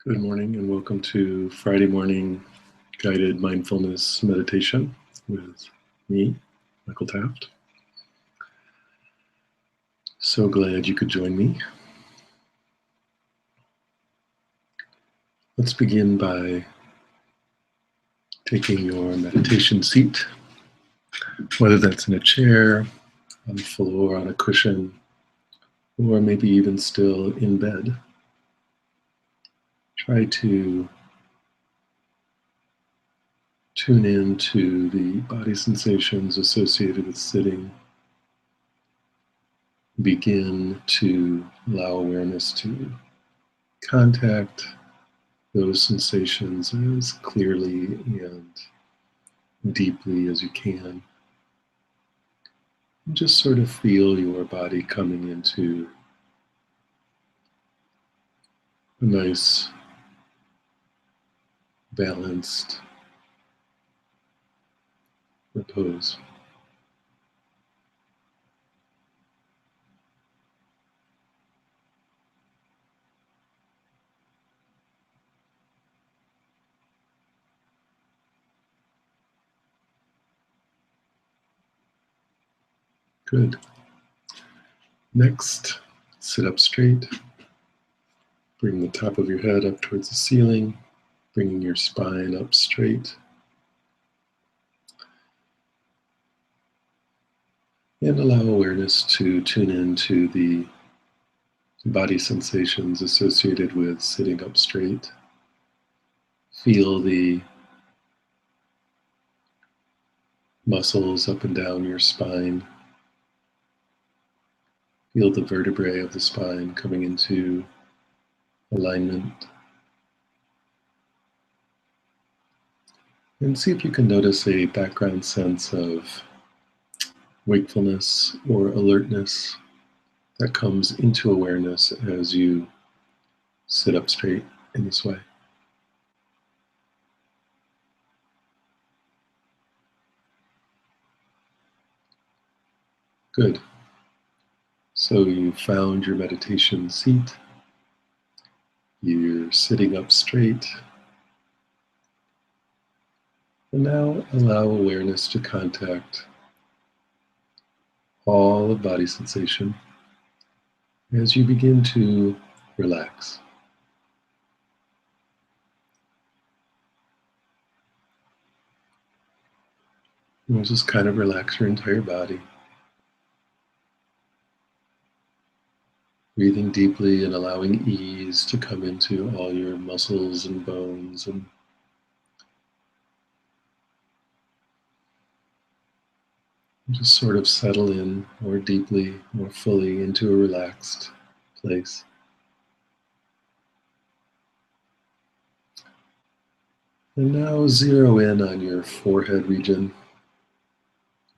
Good morning and welcome to Friday morning guided mindfulness meditation with me, Michael Taft. So glad you could join me. Let's begin by taking your meditation seat, whether that's in a chair, on the floor, on a cushion, or maybe even still in bed. Try to tune in to the body sensations associated with sitting. Begin to allow awareness to contact those sensations as clearly and deeply as you can. And just sort of feel your body coming into a nice, balanced repose. Good. Next, sit up straight. Bring the top of your head up towards the ceiling, bringing your spine up straight. And allow awareness to tune into the body sensations associated with sitting up straight. Feel the muscles up and down your spine. Feel the vertebrae of the spine coming into alignment. And see if you can notice a background sense of wakefulness or alertness that comes into awareness as you sit up straight in this way. Good. So you found your meditation seat. You're sitting up straight. And now allow awareness to contact all of body sensation as you begin to relax. And just kind of relax your entire body. Breathing deeply and allowing ease to come into all your muscles and bones, and just sort of settle in more deeply, more fully into a relaxed place. And now zero in on your forehead region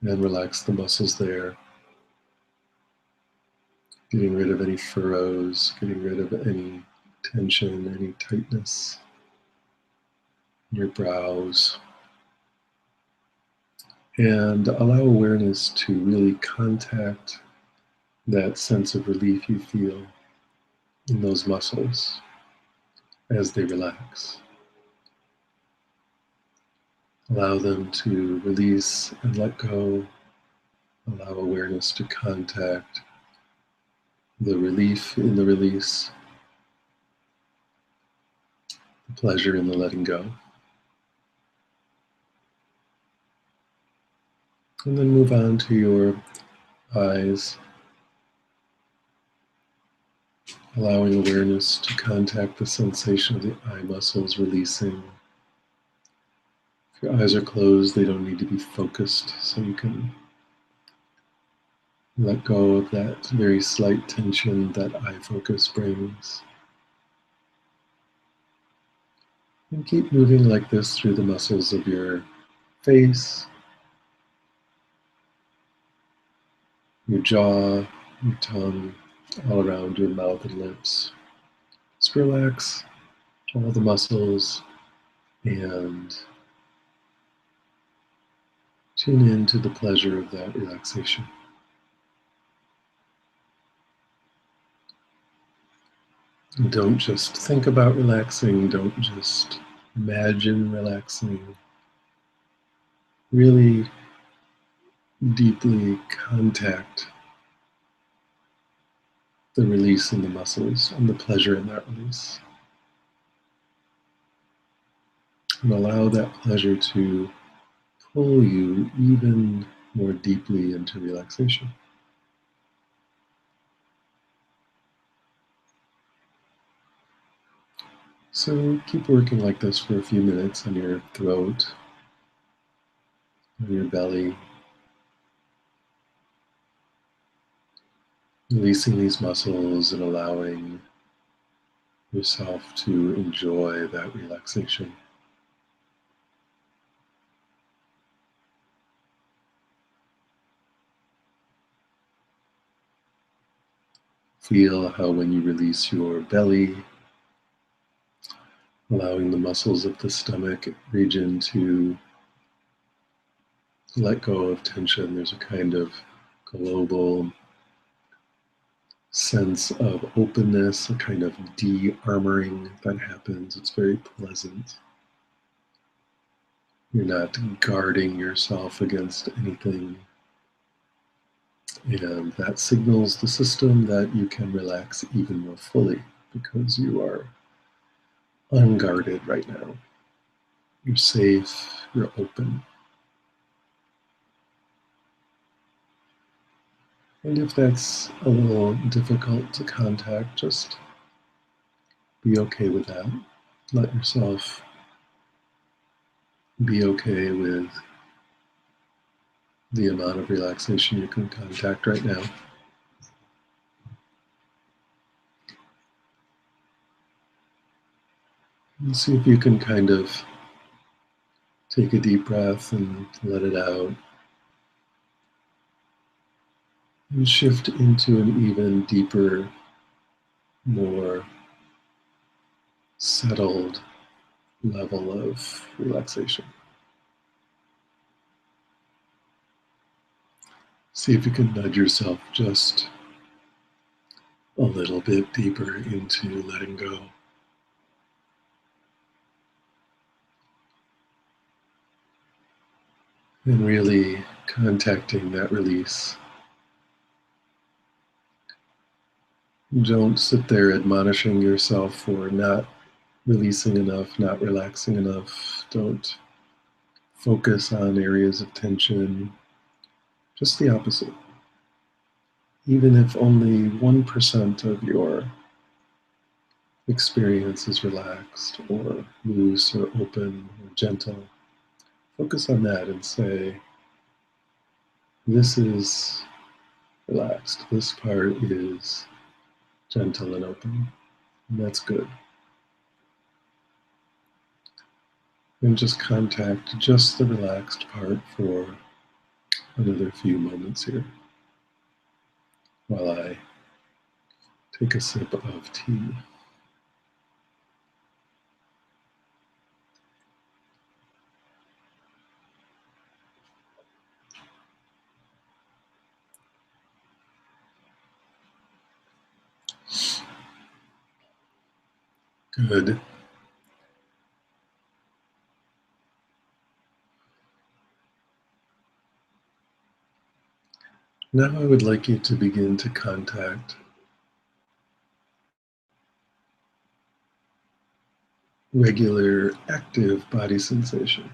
and relax the muscles there. Getting rid of any furrows, getting rid of any tension, any tightness in your brows. And allow awareness to really contact that sense of relief you feel in those muscles as they relax. Allow them to release and let go. Allow awareness to contact the relief in the release, the pleasure in the letting go. And then move on to your eyes, allowing awareness to contact the sensation of the eye muscles releasing. If your eyes are closed, they don't need to be focused, so you can let go of that very slight tension that eye focus brings. And keep moving like this through the muscles of your face, your jaw, your tongue, all around your mouth and lips. Just relax all the muscles and tune in to the pleasure of that relaxation. Don't just think about relaxing, don't just imagine relaxing. Really deeply contact the release in the muscles and the pleasure in that release. And allow that pleasure to pull you even more deeply into relaxation. So keep working like this for a few minutes on your throat, on your belly, releasing these muscles and allowing yourself to enjoy that relaxation. Feel how when you release your belly, allowing the muscles of the stomach region to let go of tension, there's a kind of global sense of openness, a kind of de-armoring that happens. It's very pleasant. You're not guarding yourself against anything. And that signals the system that you can relax even more fully because you are unguarded right now. You're safe, you're open. And if that's a little difficult to contact, just be okay with that. Let yourself be okay with the amount of relaxation you can contact right now. And see if you can kind of take a deep breath and let it out. And shift into an even deeper, more settled level of relaxation. See if you can nudge yourself just a little bit deeper into letting go. And really contacting that release. Don't sit there admonishing yourself for not releasing enough, not relaxing enough. Don't focus on areas of tension. Just the opposite. Even if only 1% of your experience is relaxed or loose or open or gentle, focus on that and say, this is relaxed. This part is gentle and open. And that's good. And just contact just the relaxed part for another few moments here while I take a sip of tea. Good. Now I would like you to begin to contact regular active body sensation.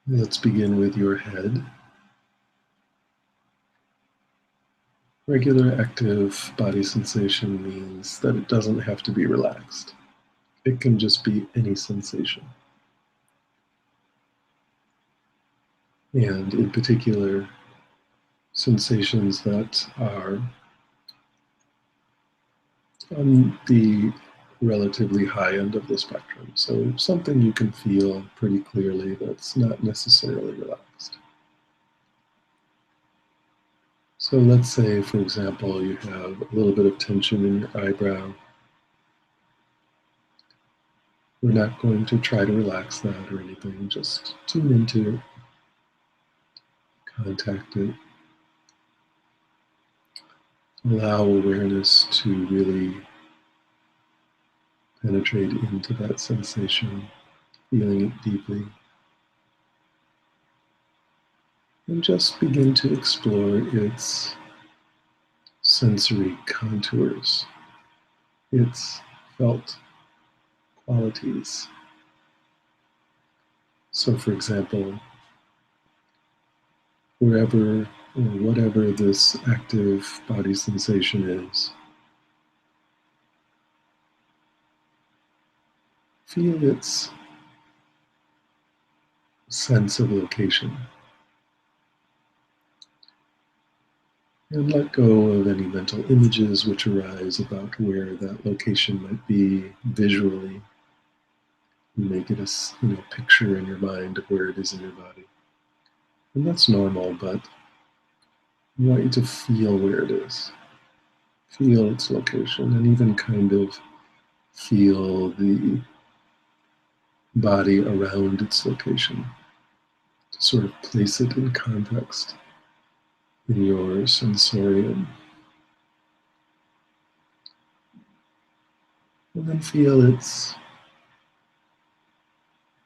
Let's begin with your head. Regular active body sensation means that it doesn't have to be relaxed. It can just be any sensation. And in particular, sensations that are on the relatively high end of the spectrum. So something you can feel pretty clearly that's not necessarily relaxed. So let's say, for example, you have a little bit of tension in your eyebrow. We're not going to try to relax that or anything, just tune into it, contact it. Allow awareness to really penetrate into that sensation, feeling it deeply, and just begin to explore its sensory contours, its felt qualities. So, for example, wherever or whatever this active body sensation is, feel its sense of location and let go of any mental images which arise about where that location might be visually. You make it a picture in your mind of where it is in your body. And that's normal, but I want you to feel where it is. Feel its location and even kind of feel the body around its location to sort of place it in context in your sensorium. And then feel its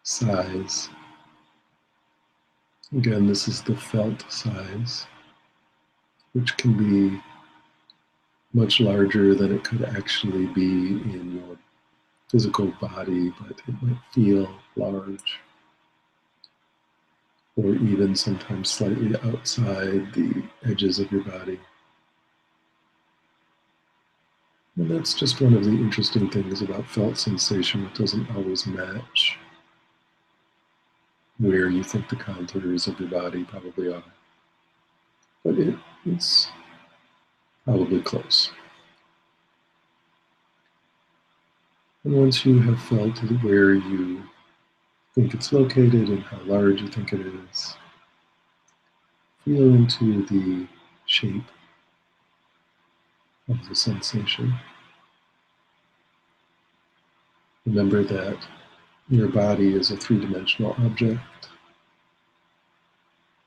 size. Again, this is the felt size, which can be much larger than it could actually be in your physical body, but it might feel large, or even sometimes slightly outside the edges of your body. And that's just one of the interesting things about felt sensation. It doesn't always match where you think the contours of your body probably are, but it's probably close. And once you have felt where you think it's located and how large you think it is, feel into the shape of the sensation. Remember that your body is a three-dimensional object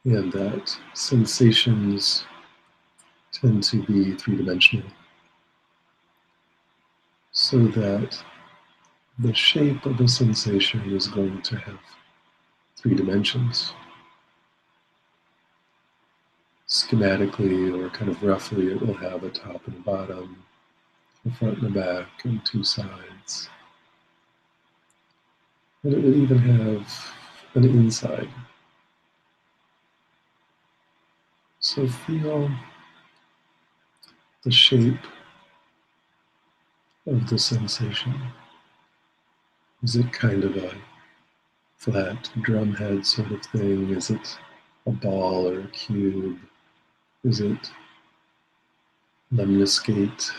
and that sensations tend to be three-dimensional, so that the shape of a sensation is going to have three dimensions. Schematically, or kind of roughly, it will have a top and a bottom, a front and a back, and two sides. And it will even have an inside. So feel the shape of the sensation. Is it kind of a flat drum head sort of thing? Is it a ball or a cube? Is it lemniscate,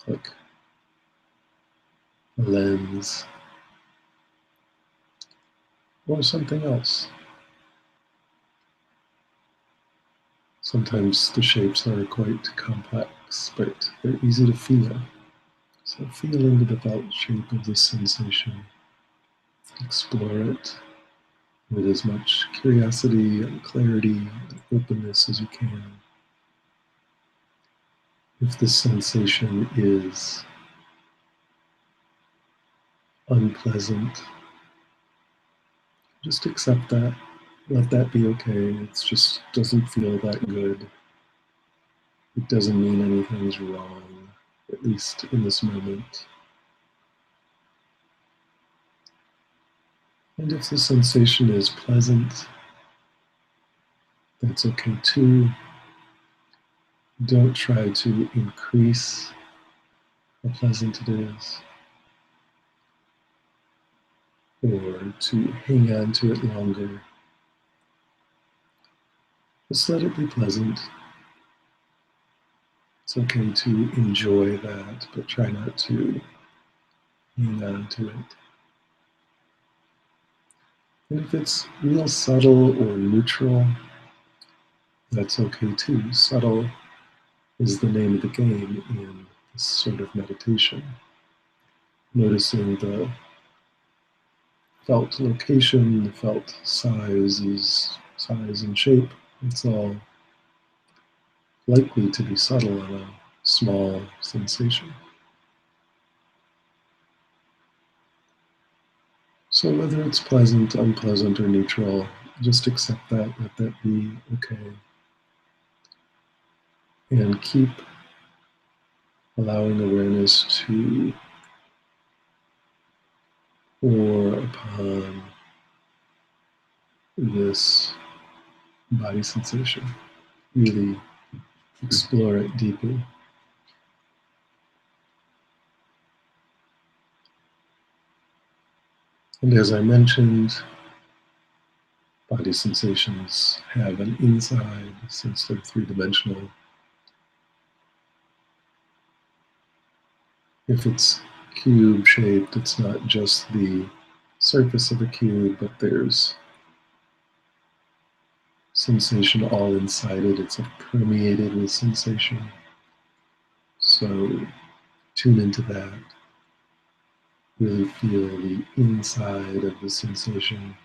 like a lens, or something else? Sometimes the shapes are quite complex, but they're easy to feel. So feel into the felt shape of this sensation. Explore it with as much curiosity and clarity and openness as you can. If this sensation is unpleasant, just accept that. Let that be okay. It just doesn't feel that good. It doesn't mean anything's wrong, at least in this moment. And if the sensation is pleasant, that's okay too. Don't try to increase how pleasant it is or to hang on to it longer. Just let it be pleasant. It's okay to enjoy that, but try not to hang on to it. And if it's real subtle or neutral, that's okay too. Subtle is the name of the game in this sort of meditation. Noticing the felt location, the felt size and shape. It's all likely to be subtle on a small sensation. So whether it's pleasant, unpleasant, or neutral, just accept that, let that be okay, and keep allowing awareness to pour upon this body sensation. Really explore it deeply. And as I mentioned, body sensations have an inside since they're three-dimensional. If it's cube-shaped, it's not just the surface of a cube, but there's sensation all inside it. It's permeated with sensation. So tune into that. Really feel the inside of the sensation.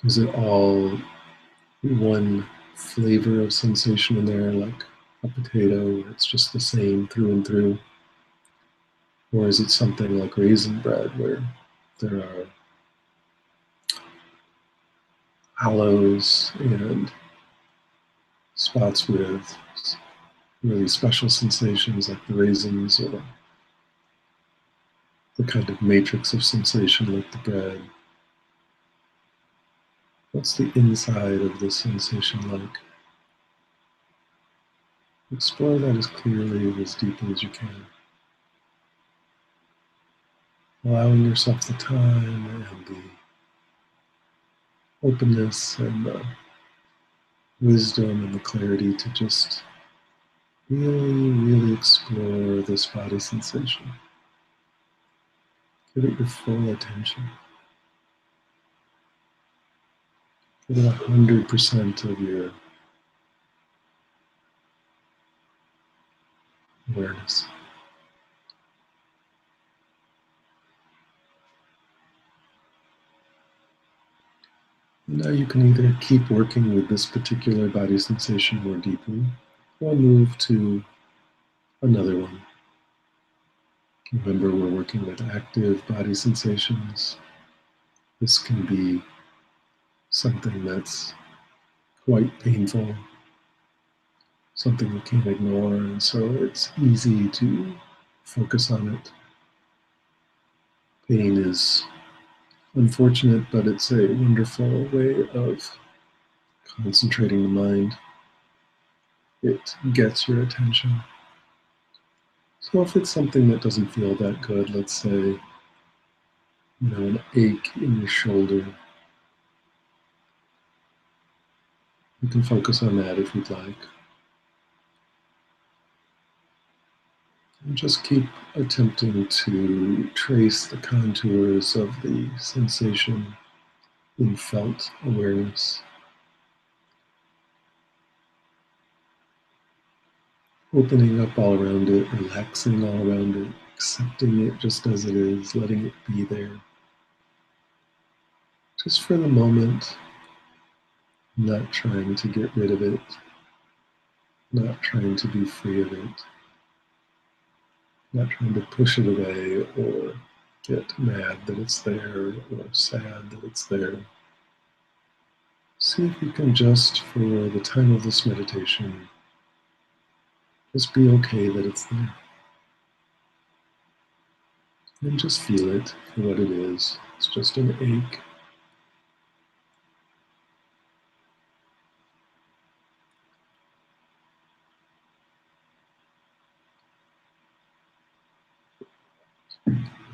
Is it all one flavor of sensation in there, like a potato, where it's just the same through and through? Or is it something like raisin bread, where there are hollows and spots with really special sensations like the raisins, or the kind of matrix of sensation like the bread? What's the inside of the sensation like? Explore that as clearly and as deeply as you can. Allowing yourself the time and the openness and the wisdom and the clarity to just really, really explore this body sensation. Give it your full attention. Give it 100% of your awareness. Now you can either keep working with this particular body sensation more deeply, or move to another one. Remember, we're working with active body sensations. This can be something that's quite painful, something you can't ignore, and so it's easy to focus on it. Pain is unfortunate, but it's a wonderful way of concentrating the mind. It gets your attention. So if it's something that doesn't feel that good, let's say, an ache in your shoulder, you can focus on that if you'd like. And just keep attempting to trace the contours of the sensation in felt awareness. Opening up all around it, relaxing all around it, accepting it just as it is, letting it be there. Just for the moment, not trying to get rid of it, not trying to be free of it, not trying to push it away or get mad that it's there or sad that it's there. See if you can just, for the time of this meditation, just be okay that it's there. And just feel it for what it is. It's just an ache.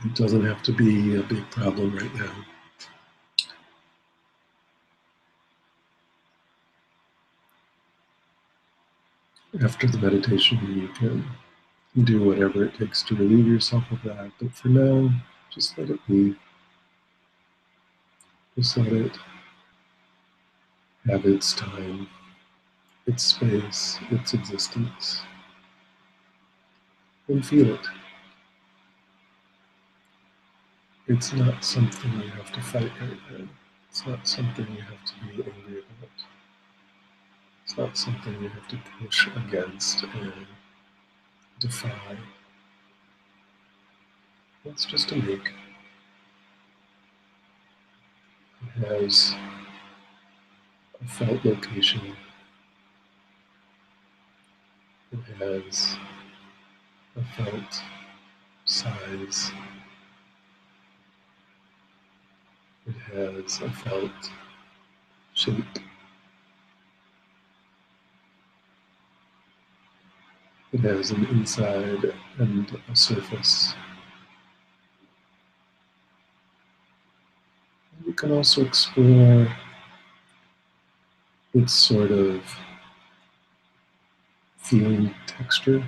It doesn't have to be a big problem right now. After the meditation, you can do whatever it takes to relieve yourself of that. But for now, just let it be. Just let it have its time, its space, its existence. And feel it. It's not something you have to fight right now. It's not something you have to be angry about. It's not something you have to push against and defy. It's just a make. It has a felt location. It has a felt size. It has a felt shape. It has an inside and a surface. You can also explore its sort of feeling texture.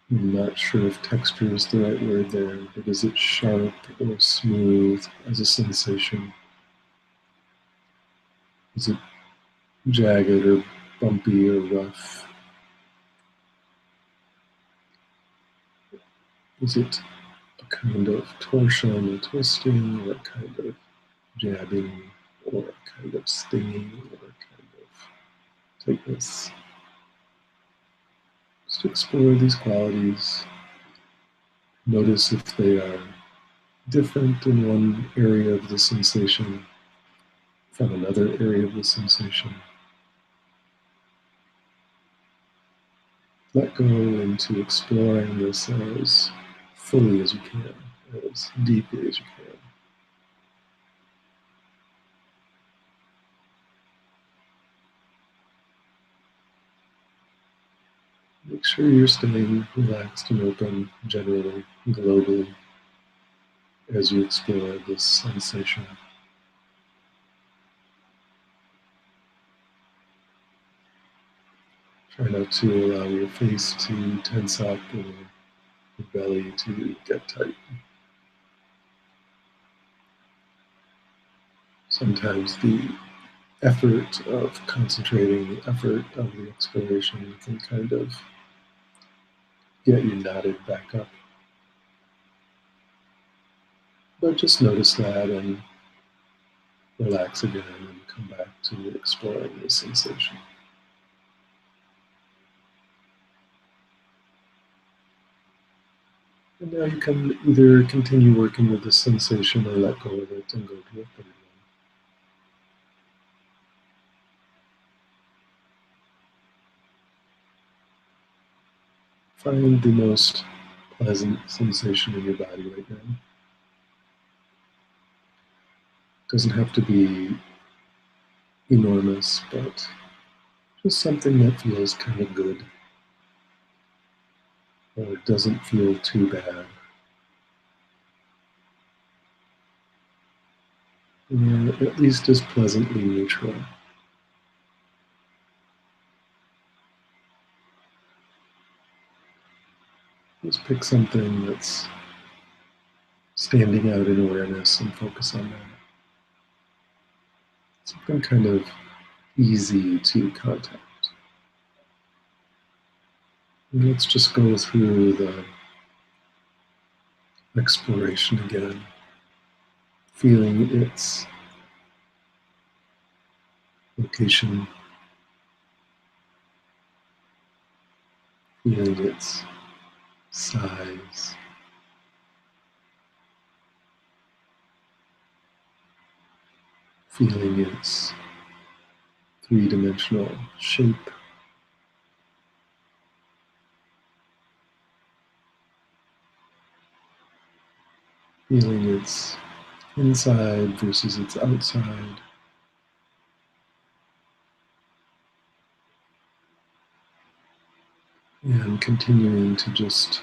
I'm not sure if texture is the right word there, but is it sharp or smooth as a sensation? Is it jagged or bumpy or rough? Is it a kind of torsion or twisting, or a kind of jabbing, or a kind of stinging, or a kind of tightness? Just explore these qualities. Notice if they are different in one area of the sensation from another area of the sensation. Let go into exploring this as fully as you can, as deeply as you can. Make sure you're staying relaxed and open generally, globally, as you explore this sensation. Try not to allow your face to tense up or your belly to get tight. Sometimes the effort of concentrating, the effort of the exploration can kind of get you knotted back up. But just notice that and relax again and come back to exploring the sensation. And now you can either continue working with the sensation or let go of it and go to a third one. Find the most pleasant sensation in your body right now. It doesn't have to be enormous, but just something that feels kind of good or doesn't feel too bad. Or at least is pleasantly neutral. Just pick something that's standing out in awareness and focus on that. Something kind of easy to contact. And let's just go through the exploration again, feeling its location, feeling its size, feeling its three-dimensional shape, feeling its inside versus its outside, and continuing to just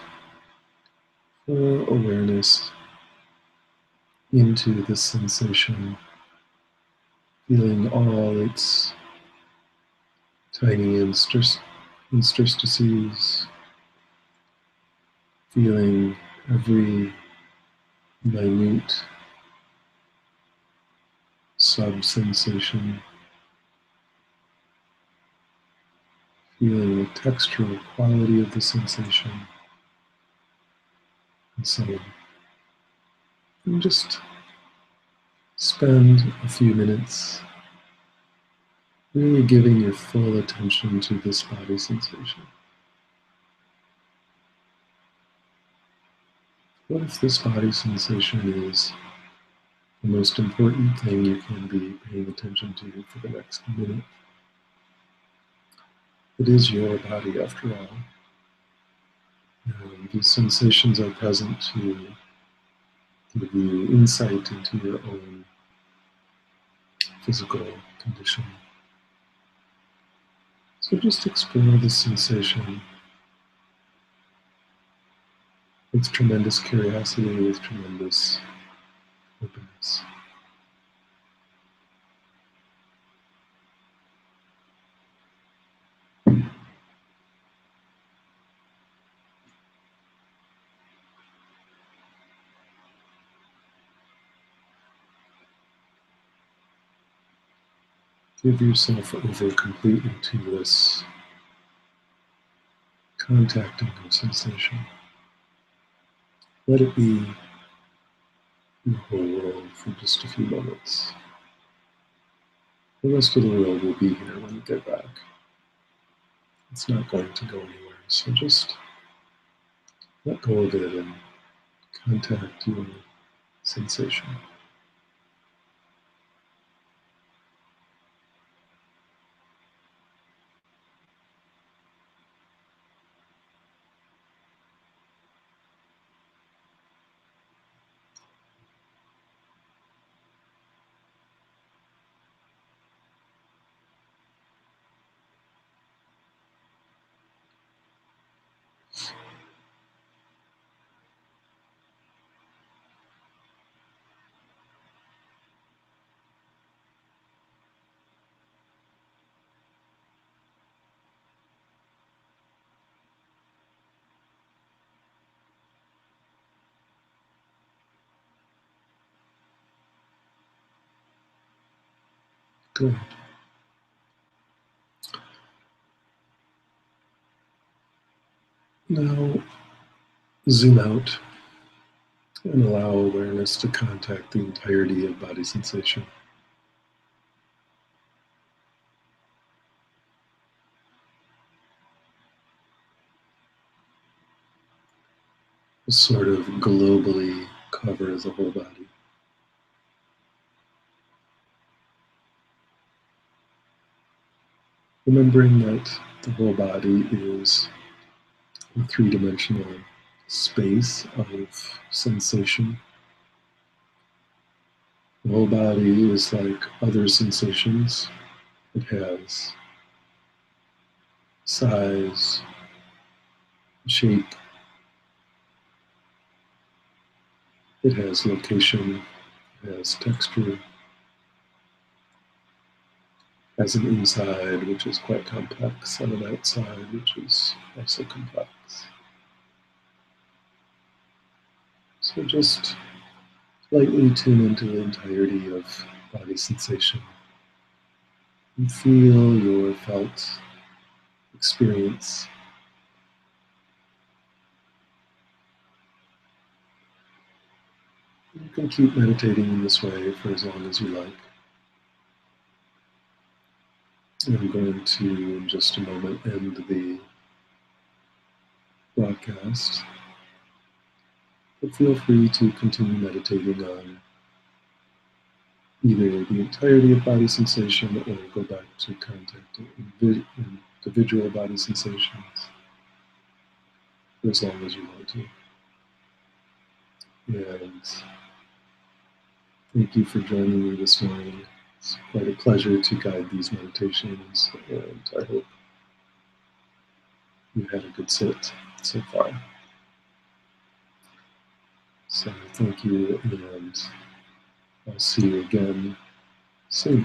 pour awareness into this sensation, feeling all its tiny interstices, feeling every minute sub-sensation, feeling the textural quality of the sensation, and so on. And just spend a few minutes Really giving your full attention to this body sensation. What if this body sensation is the most important thing you can be paying attention to for the next minute? It is your body after all. These sensations are present to give you insight into your own physical condition. So just explore the sensation with tremendous curiosity, with tremendous openness. Give yourself over completely to this contacting of sensation. Let it be the whole world for just a few moments. The rest of the world will be here when you get back. It's not going to go anywhere. So just let go of it and contact your sensation. Good. Now zoom out and allow awareness to contact the entirety of body sensation. Sort of globally cover the whole body. Remembering that the whole body is a three-dimensional space of sensation. The whole body is like other sensations. It has size, shape, it has location, it has texture, has an inside which is quite complex and an outside which is also complex. So just lightly tune into the entirety of body sensation and feel your felt experience. You can keep meditating in this way for as long as you like. I'm going to, in just a moment, end the broadcast. But feel free to continue meditating on either the entirety of body sensation or go back to contacting individual body sensations for as long as you want to. And thank you for joining me this morning. It's quite a pleasure to guide these meditations, and I hope you had a good sit so far. So thank you, and I'll see you again soon.